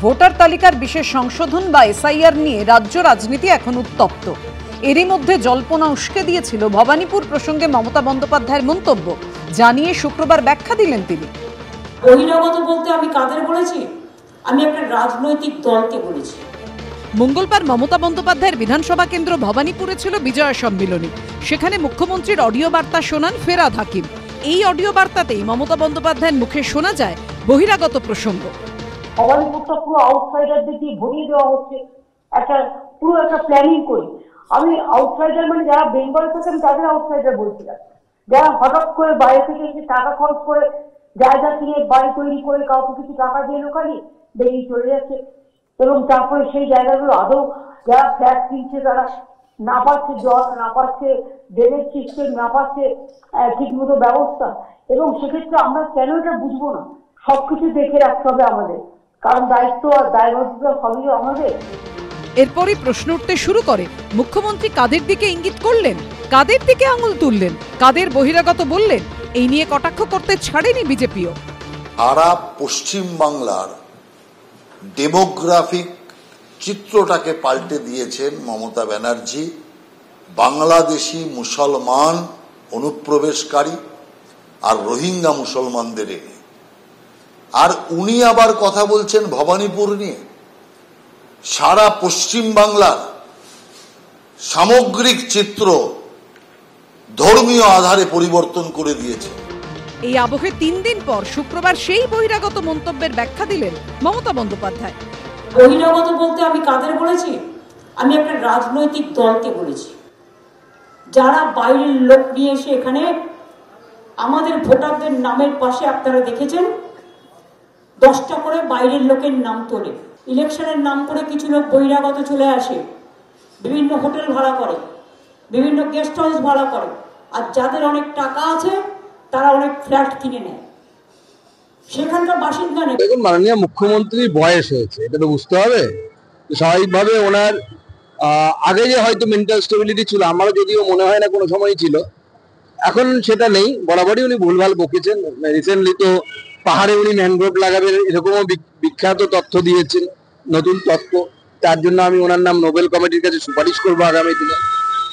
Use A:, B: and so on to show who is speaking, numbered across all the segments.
A: Voter তালিকার বিশেষ সংশোধন বা এসআইআর নিয়ে রাজ্য রাজনীতি এখন উত্তপ্ত। এরই মধ্যে জল্পনা উস্কে দিয়েছিল ভবানীপুর প্রসঙ্গে মমতা বন্দ্যোপাধ্যায়ের মন্তব্য, জানিয়ে শুক্রবার ব্যাখ্যা দিলেন তিনি।
B: বহিরাগত বলতে আমি কাদের বলেছি? আমি একটা রাজনৈতিক দলকে বলেছি।
A: মঙ্গলবার মমতা বন্দ্যোপাধ্যায়ের বিধানসভা কেন্দ্র ভবানীপুরে ছিল বিজয়া সম্মিলনী। সেখানে মুখ্যমন্ত্রীর অডিও বার্তা শোনান ফেরাদ হাকিম। এই অডিও বার্তাতেই মমতা বন্দ্যোপাধ্যায়ের মুখে শোনা যায় বহিরাগত প্রসঙ্গ।
B: ভবানীপুরটা পুরো আউটসাইডারদের দিয়ে ভরিয়ে দেওয়া হচ্ছে, পুরো একটা প্ল্যানিং করে। আমি আউটসাইডার মানে যারা বেঙ্গলে থাকে আমি তাদের আউটসাইডার বলছিলাম, যারা হঠাৎ করে বাইরে থেকে এসে টাকা খরচ করে জায়গা কিনে বাড়ি তৈরি করে কাউকে কিছু টাকা দিয়ে লোকালি বেরিয়ে চলে যাচ্ছে, এবং তারপরে সেই জায়গাগুলো আদৌ যারা ফ্ল্যাট কিনছে তারা না পাচ্ছে, জল না পাচ্ছে, ড্রেনেজ সিস্টেম না পাচ্ছে ঠিক মতো ব্যবস্থা। এবং সেক্ষেত্রে আমরা কেন এটা বুঝবো না? সবকিছু দেখে রাখতে হবে আমাদের, কারণ দায়িত্ব আর দায়বদ্ধতা সবই আমাদের।
A: এরপরই প্রশ্ন উঠতে শুরু করে, মুখ্যমন্ত্রী কাদের দিকে ইঙ্গিত করলেন, কাদের দিকে আঙুল তুললেন, কাদের বহিরাগত বললেন, এই নিয়ে কটাক্ষ করতে ছাড়েনি বিজেপিও।
C: সারা পশ্চিম বাংলার ডেমোগ্রাফিক চিত্রটাকে পাল্টে দিয়েছেন মমতা ব্যানার্জি বাংলাদেশি মুসলমান অনুপ্রবেশকারী আর রোহিঙ্গা মুসলমানদের এনে। আর উনি আবার কথা বলছেন ভবানীপুর নিয়ে। সারা পশ্চিম বাংলার সামগ্রিক চিত্র ধর্মীয় আধারে পরিবর্তন করে দিয়েছে।
A: এই আবহে 3 দিন পর শুক্রবার সেই বহিরাগত মন্তব্যের ব্যাখ্যা দিলেন মমতা বন্দ্যোপাধ্যায়।
B: বহিরাগত বলতে আমি কাদের বলেছি? আমি একটা রাজনৈতিক দলকে বলেছি, যারা বাইরের লোক নিয়ে এসে এখানে আমাদের ভোটারদের নামের পাশে আপনারা দেখেছেন 10টা করে বাইরের লোকের নাম তোলে। ইলেকশনের নাম করে কিছু লোক বহিরাগত চলে আসে, বিভিন্ন হোটেল ভাড়া করে, বিভিন্ন গেস্ট হাউস ভাড়া করে, আর যাদের অনেক টাকা আছে তারা অনেক ফ্ল্যাট কিনে নেয়, সেখানকার বাসিন্দা নেই।
D: দেখুন, মাননীয় মুখ্যমন্ত্রীর বয়স হয়েছে, এটা তো বুঝতে হবে। স্বাভাবিকভাবে ওনার আগে যে হয়তো মেন্টাল স্টেবিলিটি ছিল, আমারও যদিও মনে হয় না কোনো সময় ছিল, এখন সেটা নেই। বরাবরই উনি ভুলভাল বকেছেন। রিসেন্টলি তো পাহাড়ে উনি ম্যানগ্রোভ লাগাবেন এরকমও বিখ্যাত তথ্য দিয়েছেন, নতুন তথ্য। তার জন্য আমি ওনার নাম নোবেল কমিটির কাছে সুপারিশ করবো আগামী দিনে,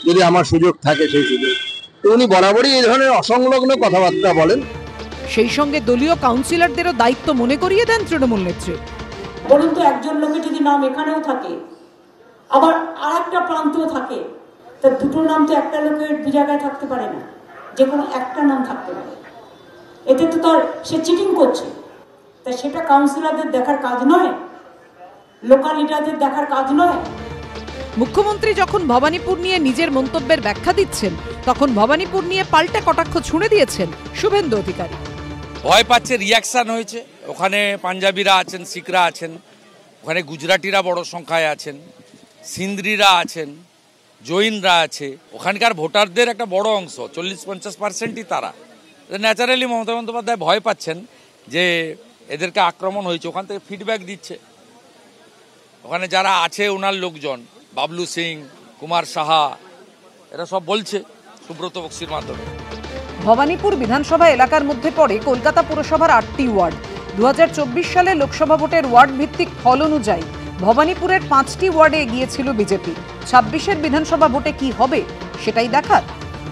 D: যদি আমার সুযোগ থাকে সেই সুযোগ। তো উনি বরাবরই এই ধরনের অসংলগ্ন কথাবার্তা বলেন।
A: সেই সঙ্গে দলীয় কাউন্সিলরদেরও দায়িত্ব মনে করিয়ে দেন তৃণমূল নেত্রী।
B: বলুন তো, একজন লোকের যদি নাম এখানেও থাকে আবার আর একটা প্রান্তেও থাকে, তা দুটো নাম তো একটা লোকের দু জায়গায় থাকতে পারে না, যে কোনো একটা নাম থাকতে পারে। এতে তো তার সে চিটিং করছে। তা সেটা কাউন্সিলরদের দেখার কাজ নয়, লোকাল লিডারদের দেখার কাজ নয়।
A: মুখ্যমন্ত্রী যখন ভবানীপুর নিয়ে নিজের মন্তব্যের ব্যাখ্যা দিচ্ছেন, তখন ভবানীপুর নিয়ে পাল্টা কটাক্ষ ছুঁড়ে দিয়েছেন শুভেন্দু অধিকারী।
E: ভয় পাচ্ছে, রিয়াকশন হয়েছে। ওখানে পাঞ্জাবিরা আছেন, শিখরা আছেন, ওখানে গুজরাটিরা বড় সংখ্যায় আছেন, সিন্ধ্রিরা আছেন, জৈনরা আছে। ওখানকার ভোটারদের একটা বড় অংশ, 40-50%ই তারা। ন্যাচারালি মমতা বন্দ্যোপাধ্যায় ভয় পাচ্ছেন যে এদেরকে আক্রমণ হয়েছে। ওখান থেকে ফিডব্যাক দিচ্ছে ওখানে যারা আছে ওনার লোকজন, বাবলু সিং, কুমার সাহা, এরা সব বলছে সুব্রত বক্সির মাধ্যমে।
A: ভবানীপুর বিধানসভা এলাকার মধ্যে পড়ে কলকাতা পুরসভার 8টি ওয়ার্ড। 2024 সালে লোকসভা ভোটের ওয়ার্ড ভিত্তিক ফল অনুযায়ী ভবানীপুরের 5টি ওয়ার্ডে এগিয়েছিল বিজেপি। 26-এর বিধানসভা ভোটে কি হবে সেটাই দেখার।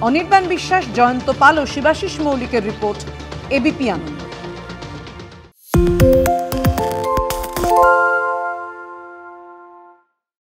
A: অনির্বাণ বিশ্বাস, জয়ন্ত পাল ও শিবাশিস মৌলিকের রিপোর্ট, এবিপি আনন্দ।